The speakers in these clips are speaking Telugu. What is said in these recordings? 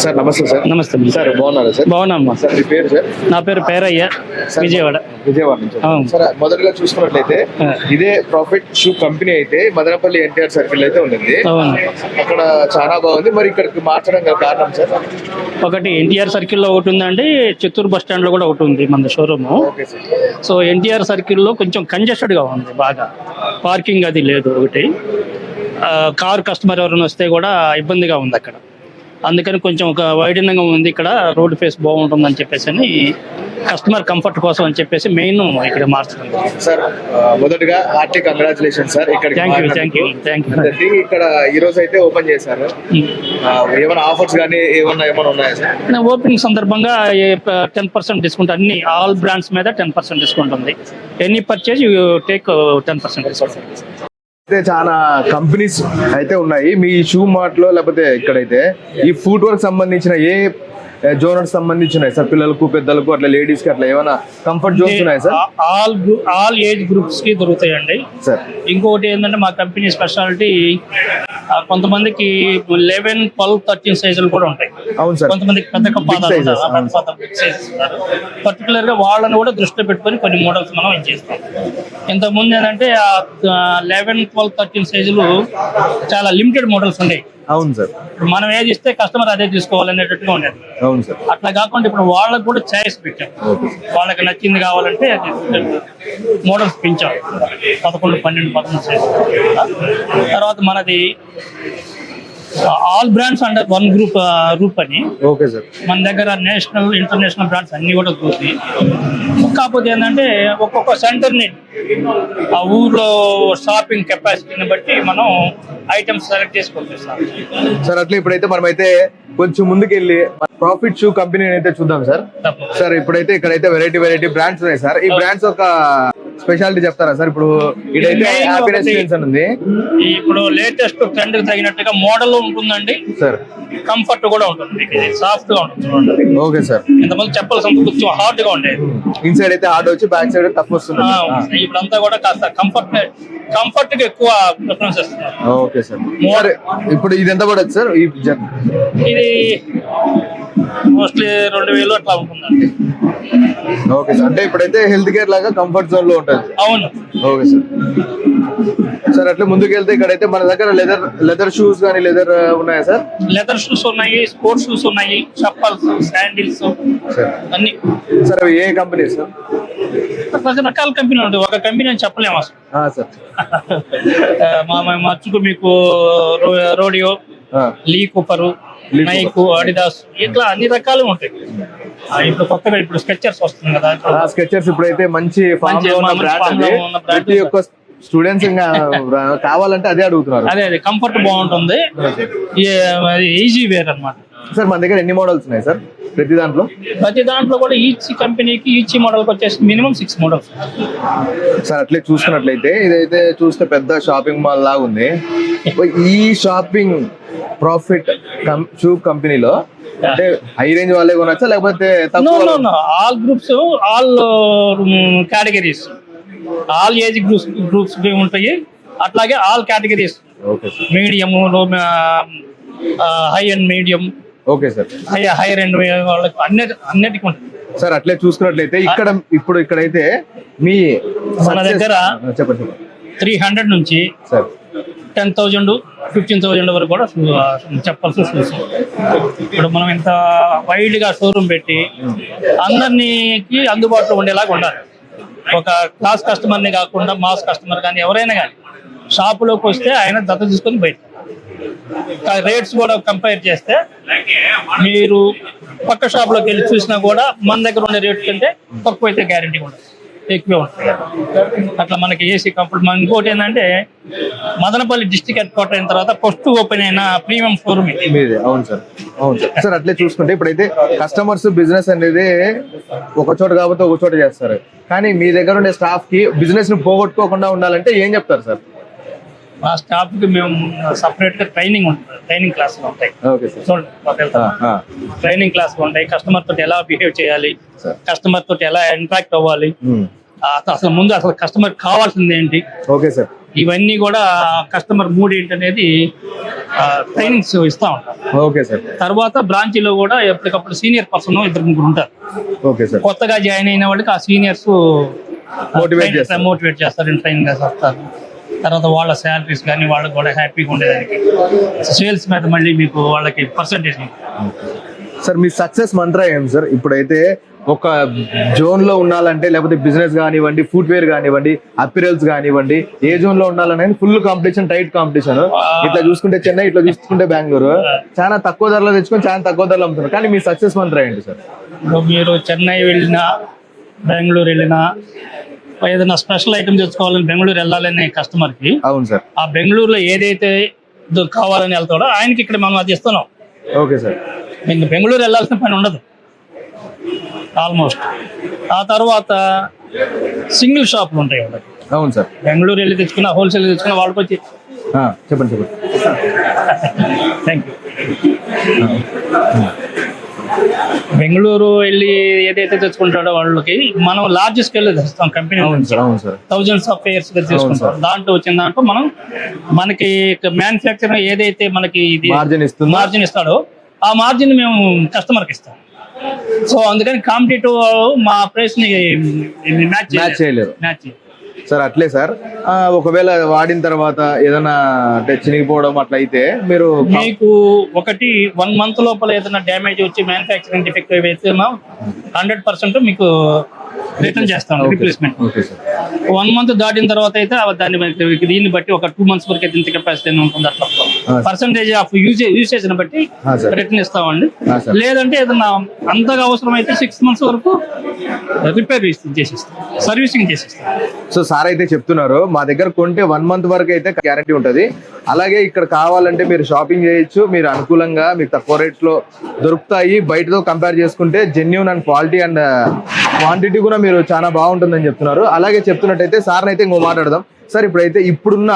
సార్ నమస్తే సార్. నమస్తే సార్ బాగున్నారా సార్? బాగున్నామ్మా. సార్ మీ పేరు సార్? నా పేరు పేరయ్య, సార్, విజయవాడ. విజయవాడ నుంచి. అవును. సార్ మొదటగా చూసుకున్నట్లయితే ఇదే ప్రాఫిట్ షూ కంపెనీ అయితే మదనపల్లి ఎన్టీఆర్ సర్కిల్ అయితే ఉంది. అవును. అక్కడ చాలా బాగుంది, మరి ఇక్కడికి మార్చడం గల కారణం సార్? ఒకటి ఎన్టీఆర్ సర్కిల్లో ఒకటి ఉందండి, చిత్తూరు బస్ స్టాండ్ లో కూడా ఒకటి ఉంది మన showroom. Okay sir. So NTR సర్కిల్లో కొంచెం కంజెస్టెడ్ గా ఉంది, బాగా పార్కింగ్ అది లేదు ఒకటి. కార్ కస్టమర్ ఎవరైనా వస్తే కూడా ఇబ్బందిగా ఉంది అక్కడ. అందుకని కొంచెం ఒక వైడనింగ్ ఉంది ఇక్కడ, రోడ్ ఫేస్ బాగుంటుందని చెప్పేసి కస్టమర్ కంఫర్ట్ కోసం అని చెప్పేసి మెయిన్ ఇక్కడ మార్చడం. సార్ మొదటగా హార్టీ కంగ్రాచులేషన్ సార్. ఇక్కడ థ్యాంక్ యూ. ఇక్కడ ఈ రోజు అయితే ఓపెన్ చేశారు. ఏమైనా ఆఫర్స్ కానీ ఏమన్నా ఉన్నాయా సార్? ఓపెనింగ్ సందర్భంగా 10% డిస్కౌంట్, అన్ని ఆల్ బ్రాండ్స్ మీద 10% డిస్కౌంట్ ఉంది. Any purchase you take 10% discount. అయితే చాలా కంపెనీస్ అయితే ఉన్నాయి మీ షూ మార్ట్ లో, లేకపోతే ఇక్కడైతే ఈ ఫుట్ వర్క్ సంబంధించిన ఏ జోనర్స్ సంబంధించినాయి సార్? పిల్లలకు పెద్దలకు అట్లా లేడీస్ కి అట్లా ఏమైనా కంఫర్ట్ జోన్స్ ఉన్నాయి సార్? ఆల్ ఏజ్ గ్రూప్స్ కి దొరుకుతాయండి సార్. ఇంకొకటి ఏంటంటే మా కంపెనీ స్పెషాలిటీ, కొంతమందికి 11, 12, 13 సైజులు కూడా ఉంటాయి. అవును సార్. కొంతమందికి పెద్ద పర్టికులర్ గా వాళ్ళని కూడా దృష్టిలో పెట్టుకొని కొన్ని మోడల్స్ మనం చేస్తాం. ఇంతకుముందు ఏంటంటే 11, 12, 13 సైజులు చాలా లిమిటెడ్ మోడల్స్ ఉండేవి. అవును సార్. మనం ఏది ఇస్తే కస్టమర్ అదే తీసుకోవాలనేటట్టుగా ఉండేది. అవును సార్. అట్లా కాకుండా ఇప్పుడు వాళ్ళకు కూడా చాయిస్ పెట్టాం. వాళ్ళకి నచ్చింది కావాలంటే మోడల్స్ పెంచాం. 11, 12, 13 సైజ్. తర్వాత మనది all brands under one group అని. Okay sir. మన దగ్గర నేషనల్, ఇంటర్నేషనల్ బ్రాండ్స్ అన్ని కూడా గ్రూప్. కాకపోతే ఏంటంటే ఒక్కొక్క సెంటర్ని, ఆ ఊర్లో షాపింగ్ కెపాసిటీని బట్టి మనం ఐటమ్స్ సెలెక్ట్ చేసుకుంటాం సార్. అట్లా ఇప్పుడైతే మనమైతే కొంచెం ముందుకెళ్ళి ప్రాఫిట్ షూ కంపెనీ అయితే చూద్దాం సార్. సార్ ఇప్పుడైతే ఇక్కడైతే వెరైటీ బ్రాండ్స్ ఉన్నాయి సార్. ఈ బ్రాండ్స్ ఒక స్పెషాలిటీ చెప్తారా సార్? ఇప్పుడు ఇదైతే హ్యాపీనెస్ అని ఉంది. ఇప్పుడు లేటెస్ట్ ట్రెండ్ కి తగినట్టుగా మోడల్ ఉంటుందండి సార్. కంఫర్ట్ కూడా ఉంటుంది, సాఫ్ట్ గా ఉంటుంది. Okay sir. ఇంతకుముందు చెప్పాల్సి కొంచెం హార్డ్ గా ఉండేది. ఇన్సైడ్ అయితే హార్డ్ వచ్చి బ్యాక్ సైడ్ టఫ్ వస్తుంది. ఇప్పుడంతా కూడా కాస్త కంఫర్ట్ కి ఎక్కువ ప్రిఫరెన్స్ ఇస్తున్నారు. Okay sir. ఇప్పుడు ఇది ఎంత పడచ్చు సార్? ఇది మోస్ట్లీ 2000 అట్లా ఉంటుందండి. Okay sir. అంటే ఇప్పుడైతే హెల్త్ కేర్ లాగా కంఫర్ట్ జోన్ లో ఉంటుంది. అవును. Okay sir. సార్ అట్లా ముందుకు వెళ్తే ఇక్కడైతే మన దగ్గర లెదర్ షూస్ కానీ లెదర్ ఉన్నాయా సార్? లెదర్ షూస్ ఉన్నాయి, స్పోర్ట్స్ షూస్ ఉన్నాయి, చప్పల్స్, శాండిల్స్ అన్ని. సార్ అవి ఏ కంపెనీ సార్? రకరకాల కంపెనీలు ఉంటాయి, ఒక కంపెనీ అని చెప్పలేము అసలు సార్. మచ్చుకు మీకు రోడియో, లీ కూపరు, నైక్, అడిదాస్, ఇట్లా అన్ని రకాలు ఉంటాయి. ఇప్పుడు కొత్తగా ఇప్పుడు స్కెచర్స్ వస్తుంది కదా. స్కెచర్స్ ఇప్పుడైతే మంచి ప్రతి ఒక్క స్టూడెంట్స్ ఇంకా కావాలంటే అదే అడుగుతున్నారు. అదే కంఫర్ట్ బాగుంటుంది, ఈజీ వేర్ అన్నమాట. సార్ మన దగ్గర ఎన్ని మోడల్స్ ఉన్నాయి సార్? ప్రతి దాంట్లో కూడా ఈచ్ కంపెనీకి ఈచ్ మోడల్ వచ్చేసి మినిమం 6 మోడల్స్ సార్. అట్లే చూసుకున్నట్లయితే ఇదైతే చూస్తే పెద్ద షాపింగ్ మాల్ లాగా ఉంది. ఈ షాపింగ్ ప్రాఫిట్ షూ కంపెనీలో అంటే హై రేంజ్ వాళ్ళే కొనొచ్చా లేకపోతే all groups, all categories, all age groups ఉంటాయి. అట్లాగే ఆల్ కేటగిరీస్, మీడియం, లో, high and medium. Okay sir. High and వాళ్ళకి అన్నిటికీ ఉంటుంది సార్. అట్లే చూసుకున్నట్లయితే ఇక్కడైతే మీ మన దగ్గర చెప్పండి 300 నుంచి 10,000, 15,000 వరకు కూడా చెప్పాల్సి వస్తుంది. ఇప్పుడు మనం ఇంత వైడ్ గా షోరూమ్ పెట్టి అందరికి అందుబాటులో ఉండేలాగా ఉండాలి. ఒక క్లాస్ కస్టమర్ ని కాకుండా మాస్ కస్టమర్ కానీ ఎవరైనా కానీ షాపులోకి వస్తే ఆయన దత్త తీసుకొని బయట రేట్స్ కూడా కంపేర్ చేస్తే మీరు పక్క షాప్ లోకి వెళ్ళి చూసినా కూడా మన దగ్గర ఉండే రేట్ కంటే తక్కువ అయితే గ్యారంటీ ఉండదు, ఎక్కువే ఉంటుంది. అట్లా మనకి ఏసీ కంఫర్ట్. ఇంకోటి ఏంటంటే మదనపల్లి డిస్ట్రిక్ట్ హెడ్ క్వార్టర్ అయిన తర్వాత ఫస్ట్ ఓపెన్ అయిన ప్రీమియం షోరూమ్. అవును సార్. అవును సార్. సార్ అట్లే చూసుకుంటే ఇప్పుడైతే కస్టమర్స్ బిజినెస్ అనేది ఒక చోట కాకపోతే ఒక చోట చేస్తారు, కానీ మీ దగ్గర ఉండే స్టాఫ్ కి బిజినెస్ ని పోగొట్టుకోకుండా ఉండాలంటే ఏం చెప్తారు సార్? మా స్టాఫ్ కి మేము సపరేట్ గా ట్రైనింగ్ క్లాసులు ఉంటాయి. ట్రైనింగ్ క్లాసులు ఉంటాయి. కస్టమర్ తోటి ఎలా బిహేవ్ చేయాలి, కస్టమర్ తోటి ఎలా ఇంటరాక్ట్ అవ్వాలి, అసలు ముందు కస్టమర్ కావాల్సింది ఏంటి. Okay sir. ఇవన్నీ కూడా కస్టమర్ మూడ్ ఏంటనేది ట్రైనింగ్స్ ఇస్తా ఉంటాం. Okay sir. తర్వాత బ్రాంచీలో కూడా ఎప్పటికప్పుడు సీనియర్ పర్సన్ 2-3 ఉంటారు. Okay sir. కొత్తగా జాయిన్ అయిన వాళ్ళకి ఆ సీనియర్స్ మోటివేట్ చేస్తారు, ట్రైనింగ్ చేస్తారు. తర్వాత వాళ్ళ శాలరీస్ కానీ వాళ్ళకి కూడా హ్యాపీగా ఉండేదానికి సేల్స్ మీద మళ్ళీ మీకు వాళ్ళకి పర్సంటేజ్. సార్ మీ సక్సెస్ మంత్ర ఏం సార్? ఇప్పుడైతే ఒక జోన్ లో ఉండాలంటే, లేకపోతే బిజినెస్ కానివ్వండి, ఫుట్వేర్ కానివ్వండి, అపిరల్స్ కానివ్వండి, ఏ జోన్ లో ఉండాలనేది ఫుల్ కాంపిటీషన్, టైట్ కాంపిటీషన్. ఇట్లా చూసుకుంటే చెన్నై, ఇట్లా చూసుకుంటే బెంగళూరు చాలా తక్కువ ధరలో తెచ్చుకొని చాలా తక్కువ ధరలో అమ్ముతున్నారు. కానీ మీ సక్సెస్ మంత్ర ఏంటి సార్? మీరు చెన్నై వెళ్ళినా, బెంగళూరు వెళ్ళినా, ఏదైనా స్పెషల్ ఐటమ్ తెచ్చుకోవాలని బెంగళూరు వెళ్ళాలనే కస్టమర్ కి, అవును సార్, ఆ బెంగళూరులో ఏదైతే కావాలని వెళ్తాడో ఆయనకి ఇక్కడ మనం అది ఇస్తున్నాం. Okay sir. మీకు బెంగళూరు వెళ్ళాల్సిన పని ఉండదు ఆల్మోస్ట్. ఆ తర్వాత సింగిల్ షాపులు ఉంటాయి వాళ్ళకి. అవును సార్. బెంగళూరు వెళ్ళి తెచ్చుకున్న, హోల్సేల్ తెచ్చుకున్న వాళ్ళకి వచ్చి చెప్పండి. Thank you. బెంగళూరు వెళ్ళి ఏదైతే తెచ్చుకుంటాడో వాళ్ళకి మనం లార్జ్ స్కేల్ లో తెస్తాం. కంపెనీ థౌజండ్స్ ఆఫ్ పేర్స్ తీసుకుంటాం. దాంట్లో వచ్చిన దాంట్లో మనకి మ్యానుఫ్యాక్చరింగ్ ఏదైతే మనకి మార్జిన్ ఇస్తాడో ఆ మార్జిన్ మేము కస్టమర్కి ఇస్తాం. సో అందుకని కాంపిటేటివ్ మా ప్రైస్ ని మ్యాచ్ చేయలేరు సార్. అట్లే సార్, ఒకవేళ వాడిన తర్వాత ఏదైనా అంటే చినిగిపోవడం అట్లా అయితే మీకు 1 month లోపల ఏదైనా డ్యామేజ్ వచ్చి మ్యానుఫ్యాక్చరింగ్ డిఫెక్ట్ అయితే 100% మీకు రిటర్న్ చేస్తాం, రిప్లేస్మెంట్. 1 month దాటిన తర్వాత అయితే దీన్ని బట్టి ఒక 2 months వరకు ఇంత కెపాసిటీ ఉంటుంది. అట్లా పర్సంటేజ్ ఆఫ్ యూసేజ్ ని బట్టి రిటర్న్ ఇస్తామండి. లేదంటే ఏదన్నా అంతగా అవసరం అయితే 6 months వరకు రిపేర్ చేసిస్తాం, సర్వీసింగ్ చేసిస్తాం. సో సార్ అయితే చెప్తున్నారు, మా దగ్గర కొంటే 1 month వరకు అయితే గ్యారంటీ ఉంటుంది. అలాగే ఇక్కడ కావాలంటే మీరు షాపింగ్ చేయొచ్చు, మీరు అనుకూలంగా మీకు తక్కువ రేట్స్ లో దొరుకుతాయి. బయటతో కంపేర్ చేసుకుంటే genuine and quality and quantity కూడా మీరు చాలా బాగుంటుందని చెప్తున్నారు. అలాగే చెప్తున్నట్టయితే సార్ని అయితే ఇంకో మాట్లాడదాం. సార్ ఇప్పుడున్న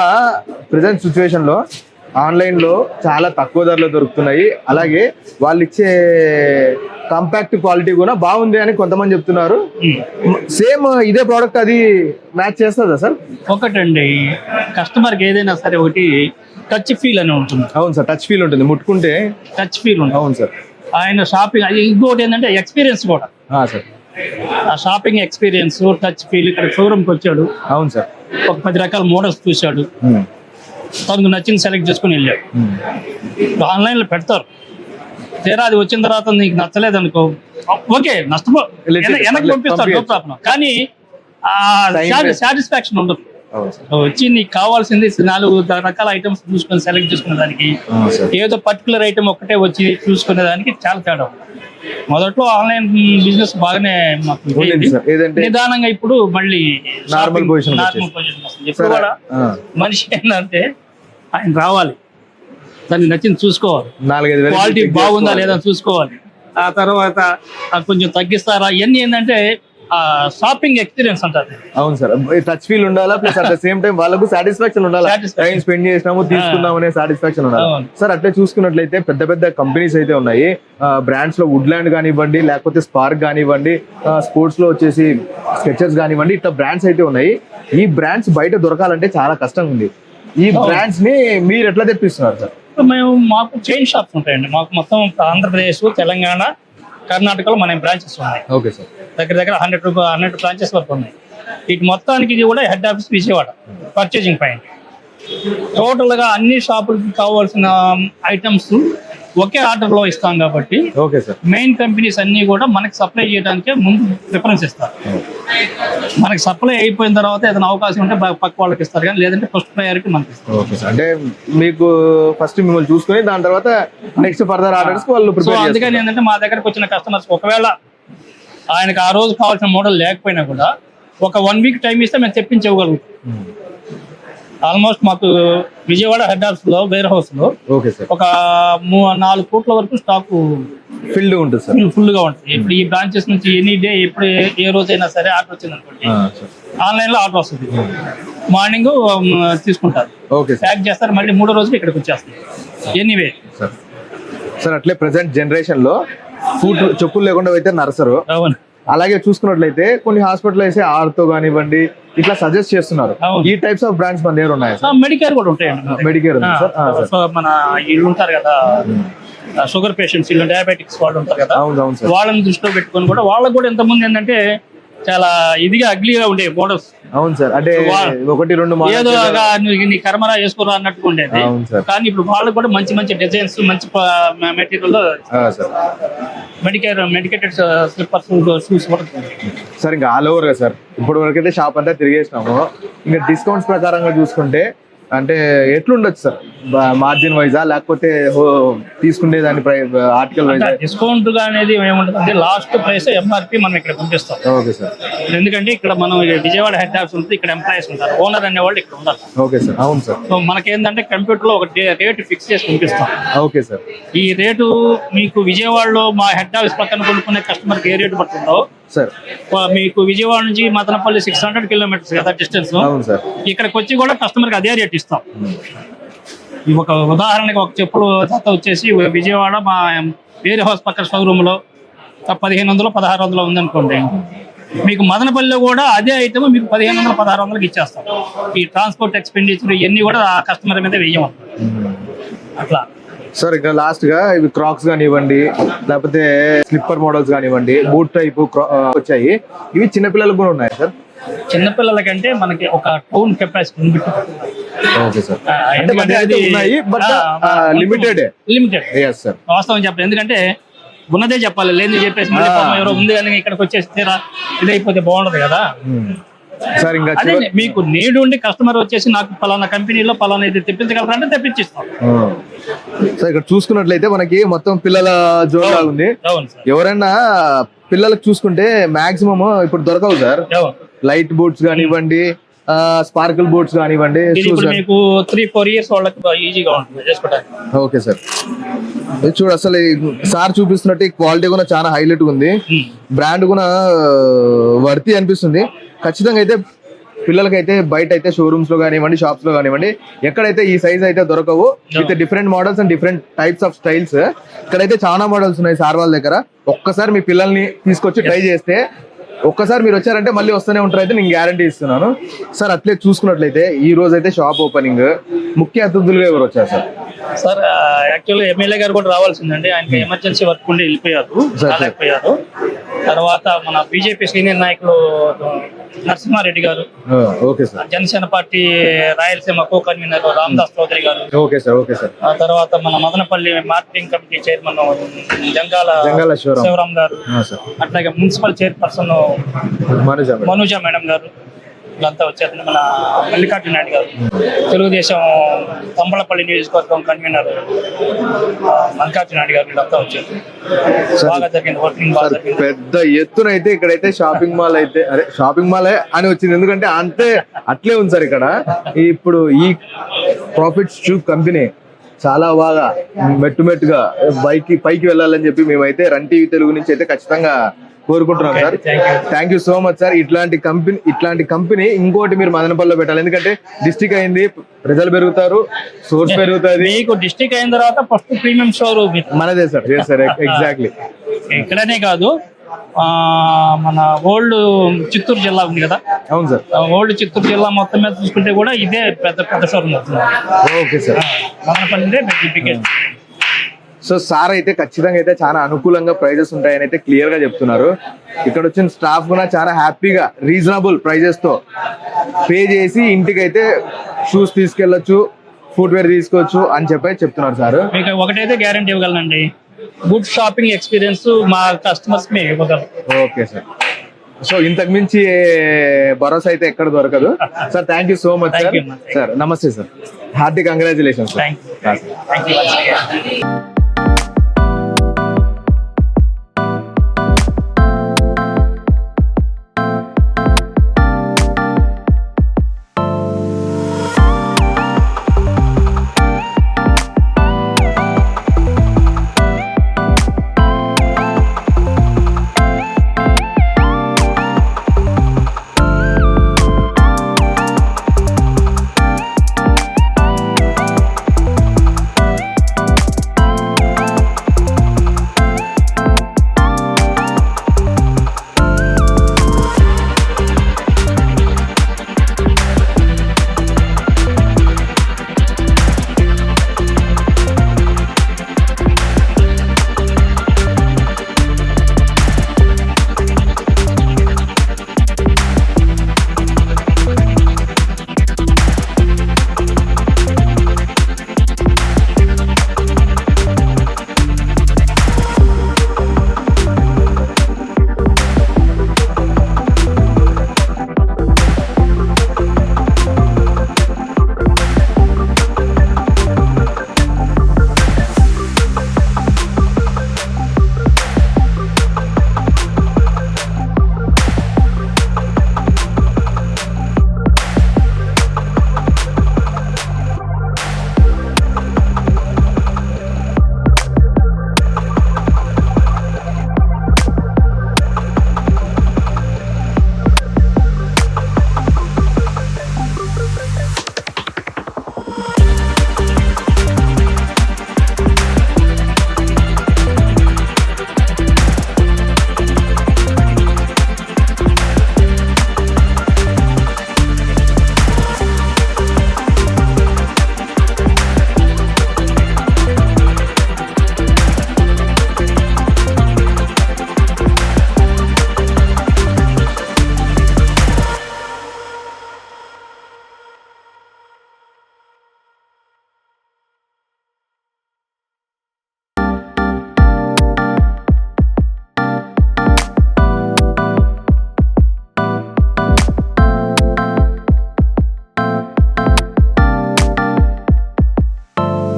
ప్రెసెంట్ సిచ్యువేషన్ లో ఆన్లైన్ లో చాలా తక్కువ ధరలో దొరుకుతున్నాయి. అలాగే వాళ్ళు ఇచ్చే కాంపాక్ట్ క్వాలిటీ కూడా బాగుంది అని కొంతమంది చెప్తున్నారు. సేమ్ ఇదే ప్రోడక్ట్ అది మ్యాచ్ చేస్తుందా సార్? ఒకటండి, కస్టమర్ కి ఏదైనా సరే ఒకటి టచ్ ఫీల్ అని ఉంటుంది. అవును సార్, టచ్ ఫీల్ ఉంటుంది, ముట్టుకుంటే టచ్ ఫీల్ ఉంటుంది. అవును సార్. ఆయన షాపింగ్ ఇంకోటి ఏంటంటే ఎక్స్పీరియన్స్ కూడా. సార్ ఆ షాపింగ్ ఎక్స్పీరియన్స్, టచ్ ఫీల్. ఇక్కడ షోరూమ్కి వచ్చాడు, అవును సార్, ఒక 10 రకాల మోడల్స్ చూశాడు, తనకు నచ్చింది సెలెక్ట్ చేసుకుని వెళ్ళాడు. ఆన్లైన్ లో పెడతారు, తీరా అది వచ్చిన తర్వాత నీకు నచ్చలేదు అనుకో, ఓకే వెనక్కి పంపిస్తారు, నో ప్రాబ్లం. కానీ సాటిస్ఫాక్షన్ ఉండదు. వచ్చి నీకు కావాల్సింది 4 రకాల ఐటమ్స్ చూసుకొని సెలెక్ట్ చేసుకునే దానికి, ఏదో పర్టికులర్ ఐటమ్ ఒక్కటే వచ్చి చూసుకునే దానికి చాలా తేడా. మొదట్లో ఆన్లైన్ బిజినెస్ బాగానే మాకు నిదానంగా, ఇప్పుడు మళ్ళీ నార్మల్ పొజిషన్ వస్తుంది. ఇప్పుడు కూడా మనిషి ఏంటంటే ఆయన రావాలి, దాన్ని నచ్చింది చూసుకోవాలి, క్వాలిటీ బాగుందా లేదా చూసుకోవాలి. ఆ తర్వాత కొంచెం తగ్గిస్తారా, ఇవన్నీ ఏంటంటే షాపింగ్ ఎక్స్పీరియన్స్ అంటారు. అవును సార్, టచ్ ఫీల్ ఉండాలా, plus at the same time వాళ్ళకు సాటిస్ఫాక్షన్ ఉండాలి. టైం స్పెండ్ చేసినాము, తీసుకున్నాము అనే సాటిస్ఫాక్షన్ ఉండాలి. సార్ అట్లే చూసుకున్నట్లయితే పెద్ద పెద్ద కంపెనీస్ అయితే ఉన్నాయి. బ్రాండ్స్ లో వుడ్లాండ్ కానివ్వండి, లేకపోతే స్పార్క్ కానివ్వండి, స్పోర్ట్స్ లో వచ్చేసి స్కెచర్స్ కానివ్వండి, ఇట్లా బ్రాండ్స్ అయితే ఉన్నాయి. ఈ బ్రాండ్స్ బయట దొరకాలంటే చాలా కష్టంగా ఉంది. ఈ బ్రాండ్స్ ని మీరు ఎట్లా తెప్పిస్తున్నారు సార్? మాకు చైన్ షాప్స్ ఉంటాయండి. మాకు మొత్తం ఆంధ్రప్రదేశ్, తెలంగాణ, కర్ణాటకలో మన బ్రాంచెస్ ఉన్నాయి. Okay sir. దగ్గర 100 బ్రాంచెస్ వరకు ఉన్నాయి. వీటి మొత్తానికి కూడా head office Vijayawada, purchasing point. Total గా అన్ని షాపులకి కావాల్సిన ఐటమ్స్ ఒకే ఆర్డర్ లో ఇస్తాం కాబట్టి ఓకే సార్, మెయిన్ కంపెనీస్ అన్ని కూడా మనకి సప్లై చేయడానికే ముందు ప్రిఫరెన్స్ ఇస్తారు. మనకి సప్లై అయిపోయిన తర్వాత ఏదైనా అవకాశం ఉంటే పక్క వాళ్ళకి ఇస్తారు, కానీ లేదంటే ఫస్ట్ ప్రయారిటీ మనకి ఇస్తారు. ఓకే సార్, అంటే మీకు ఫస్ట్ మిమ్మల్ని చూసుకుని దాని తర్వాత నెక్స్ట్ ఫర్దర్ ఆర్డర్స్ వాళ్ళు ప్రిపేర్ చేస్తారు. అందుకని ఏంటంటే మా దగ్గరకు వచ్చిన కస్టమర్స్ ఒకవేళ ఆయనకు ఆ రోజు కావాల్సిన మోడల్ లేకపోయినా కూడా ఒక 1 week టైం ఇస్తే మేము తెప్పించి ఇవ్వగలుగుతాం. ఆల్మోస్ట్ మాకు విజయవాడ హెడ్ ఆఫీస్ లో, వేర్ హౌస్ లో ఒక 4 కోట్ల వరకు స్టాక్ ఫిల్డ్ ఉంటుంది సార్, ఫుల్ గా ఉంటుంది. ఇప్పుడు ఈ బ్రాంచెస్ నుంచి ఎనీ డే ఎప్పుడు ఏ రోజైనా సరే ఆర్డర్ వచ్చింది అనుకోండి, ఆన్లైన్ లో ఆర్డర్ వస్తుంది, మార్నింగ్ తీసుకుంటారు, ప్యాక్ చేస్తారు, మళ్ళీ 3వ రోజుకి ఇక్కడికి వచ్చేస్తుంది. ఎనీవే సార్ అట్లే ప్రెసెంట్ జనరేషన్ లో ఫుట్ చెప్పులు లేకుండా అయితే నరసరు. అవును, అలాగే చూసుకున్నట్లయితే కొన్ని హాస్పిటల్ అయితే ఆర్తో కానివ్వండి ఇట్లా సజెస్ట్ చేస్తున్నారు. అవును. ఈ టైప్స్ ఆఫ్ బ్రాండ్స్ మన దగ్గర ఉన్నాయి సార్. మెడికేర్ కూడా ఉంటాయండి. మెడికేర్ ఉంది సార్. సార్ సో మన వీళ్ళు ఉంటారు కదా షుగర్ పేషెంట్స్, వీళ్ళు డయాబెటిక్స్ వాళ్ళు ఉంటారు కదా, అవును అవును సార్. వాళ్ళని దృష్టిలో పెట్టుకొని కూడా వాళ్ళకి కూడా ఇంతకుముందు ఏంటంటే చాలా ఇదిగా అగ్లీగా ఉండే మోడల్స్. అవును సార్, అంటే ఒకటి రెండు ఏదో నీ కర్మరా వేసుకోరా అన్నట్టుగా ఉండేది. అవును సార్. కానీ ఇప్పుడు వాళ్ళకి కూడా మంచి మంచి డిజైన్స్, మంచి material sir medicated slippers, shoes కూడా సార్. ఇంకా ఆల్ ఓవర్ సార్ ఇప్పటి వరకు అయితే షాప్ అంతా తిరిగేసినాము. ఇంకా డిస్కౌంట్స్ ప్రకారంగా చూసుకుంటే అంటే ఎట్లుండొచ్చు సార్? మార్జిన్ వైజా లేకపోతే తీసుకునే దాని ఆర్టికల్ వైజా? డిస్కౌంట్ అనేది ఏముంటుంది, లాస్ట్ ప్రైస్ ఎంఆర్పి మనం ఇక్కడ పంపిస్తాం. Okay sir. ఎందుకంటే ఇక్కడ మనం విజయవాడ హెడ్ ఆఫీస్ ఉంటుంది, ఇక్కడ ఎంప్లాయీస్ ఉంటారు, ఓనర్ అనేవాళ్ళు ఇక్కడ ఉంటారు. Okay sir. అవును సార్. సో మనకేంటంటే కంప్యూటర్ లో ఒక రేటు ఫిక్స్ చేసి పంపిస్తాం. Okay sir. ఈ రేటు మీకు విజయవాడలో మా హెడ్ ఆఫీస్ పక్కన కొనుక్కునే కస్టమర్ కి ఏ రేటు పడుతుందో సార్, మీకు విజయవాడ నుంచి మదనపల్లి 600 కిలోమీటర్స్ కదా డిస్టెన్స్, అవును సార్, ఇక్కడికి వచ్చి కూడా కస్టమర్ కి అదే రేట్ ఇస్తాం. ఒక ఉదాహరణకి ఒక చెప్పులు జత వచ్చేసి విజయవాడ మా వేరే హౌస్ పక్కన షోరూమ్ లో 1500 1600 ఉందనుకోండి, మీకు మదనపల్లిలో కూడా అదే ఐటమ్ మీకు 1500 1600 ఇచ్చేస్తాం. ఈ ట్రాన్స్పోర్ట్ ఎక్స్పెండిచర్ ఇవన్నీ కూడా ఆ కస్టమర్ మీద వేయం అట్లా. సార్ ఇంకా లాస్ట్ గా ఇవి క్రాక్స్ కానివ్వండి లేకపోతే స్లిప్పర్ మోడల్స్ కానివ్వండి, బూట్ టైప్ వచ్చాయి. ఇవి చిన్నపిల్లలకు కూడా ఉన్నాయి సార్. చిన్నపిల్లలకంటే మనకి ఒక టౌన్ కెపాసిటీ ఓకే సార్. అంటే ఉన్నాయి బట్ లిమిటెడ్. yes sir. వాస్తవం చెప్పాలి, ఎందుకంటే ఉన్నదే చెప్పాలి, లేని చెప్పేసి మళ్ళీ ఎవరో ఉంది కానీ ఇక్కడికి వచ్చేసి ఇదైపోతే బాగుండదు కదా సార్. ఇంకా అదే మీకు నీడు ఉండి కస్టమర్ వచ్చేసి నాకు పలానా కంపెనీలో పలానా ఇది తెప్పించగలరంటే తెప్పించిస్తాం. సార్ ఇక్కడ చూసుకున్నట్లయితే మనకి మొత్తం పిల్లల జోన్ లాగా ఉంది. ఎవరైనా పిల్లలకు చూసుకుంటే మాక్సిమం ఇప్పుడు దొరకవు సార్. లైట్ బూట్స్ కానివ్వండి, స్పార్కిల్ బూట్స్ కానివ్వండి, మీకు 3-4 ఇయర్స్ వాళ్ళకి ఈజీగా ఉంటుంది చేసుకోవడానికి. Okay sir. చూడు అసలు సార్ చూపిస్తున్నట్టు క్వాలిటీ కూడా చాలా హైలైట్ ఉంది, బ్రాండ్ కూడా వర్తి అనిపిస్తుంది. ఖచ్చితంగా అయితే పిల్లలకైతే బయట అయితే షోరూమ్స్ లో కానివ్వండి, షాప్స్ లో కానివ్వండి, ఎక్కడైతే ఈ సైజ్ అయితే దొరకవు with different models and different types of styles. ఇక్కడైతే చాలా మోడల్స్ ఉన్నాయి సార్ వాళ్ళ దగ్గర. ఒక్కసారి మీ పిల్లల్ని తీసుకొచ్చి ట్రై చేస్తే, ఒక్కసారి మీరు వచ్చారంటే మళ్ళీ వస్తూనే ఉంటారు అయితే నేను గ్యారంటీ ఇస్తున్నాను సార్. అట్లే చూసుకున్నట్లయితే ఈ రోజు అయితే షాప్ ఓపెనింగ్, ముఖ్య అతిథులుగా ఎవరు వచ్చారు సార్? సార్ యాక్చువల్లీ ఎమ్మెల్యే గారు కూడా రావాల్సిందండి, ఆయనకి ఎమర్జెన్సీ వర్క్ ఉండి వెళ్ళిపోయారు. తర్వాత మన బీజేపీ సీనియర్ నాయకులు నరసింహారెడ్డి గారు, okay sir, Janasena party Rayalaseema co convener Ramdas Chowdary గారు, ఓకే సార్, ఓకే సార్, ఆ తర్వాత మన Madanapalle marketing committee chairman Jangala Sivaram గారు, అట్లాగే మున్సిపల్ చైర్పర్సన్ మనోజ మేడం గారు, వీళ్ళంతా వచ్చారు. మన మల్లికార్జున నాయుడు గారు, తెలుగుదేశం తంబళపల్లి నియోజకవర్గం కన్వీనర్ మల్లికార్జున నాయుడు గారు, వీళ్ళంతా వచ్చారు. బాగా జరిగింది, వర్కింగ్ బాగా జరిగింది. పెద్ద ఎత్తున అయితే ఇక్కడైతే షాపింగ్ మాల్ అయితే షాపింగ్ మాల్ అని వచ్చింది, ఎందుకంటే అంతే అట్లే ఉంది సార్ ఇక్కడ. ఇప్పుడు ఈ ప్రాఫిట్స్ ట్యూబ్ కంపెనీ చాలా బాగా మెట్టుగా పైకి వెళ్ళాలని చెప్పి మేమైతే రన్ టీవీ తెలుగు నుంచి అయితే ఖచ్చితంగా కోరుకుంటున్నాం sir. Thank you so much sir. ఇట్లాంటి కంపెనీ ఇంకోటి మీరు మదనపల్లిలో పెట్టాలి, ఎందుకంటే డిస్ట్రిక్ట్ అయింది, ప్రజలు పెరుగుతారు, సోర్స్ పెరుగుతుంది. మీకు డిస్ట్రిక్ట్ అయిన తర్వాత ఫస్ట్ ప్రీమియం షోరూమ్ మనదే సార్. Sir exactly. ఇక్కడనే కాదు, మన ఓల్డ్ చిత్తూరు జిల్లా ఉంది కదా. అవును సార్. ఓల్డ్ చిత్తూరు జిల్లా మొత్తం మీద చూసుకుంటే కూడా ఇదే పెద్ద షోరూమ్ అవుతుంది. Okay sir. Madanapalle. So sir అయితే ఖచ్చితంగా అయితే చాలా అనుకూలంగా ప్రైజెస్ ఉంటాయని అయితే క్లియర్ గా చెప్తున్నారు. ఇక్కడ వచ్చిన స్టాఫ్ కూడా చాలా హ్యాపీగా రీజనబుల్ ప్రైజెస్ తో పే చేసి ఇంటికి అయితే షూస్ తీసుకెళ్లొచ్చు, ఫుట్వేర్ తీసుకోవచ్చు అని చెప్పి చెప్తున్నారు సార్. మీకు ఒకటైతే గ్యారంటీ ఇవ్వగలనండి, గుడ్ షాపింగ్ ఎక్స్పీరియన్స్ మా కస్టమర్స్ మేము ఇవ్వగలం. Okay sir. సో ఇంతకు మించి భరోసా అయితే ఎక్కడ దొరకదు సార్. Thank you so much sir. Sir నమస్తే sir, hearty congratulations. Thank you.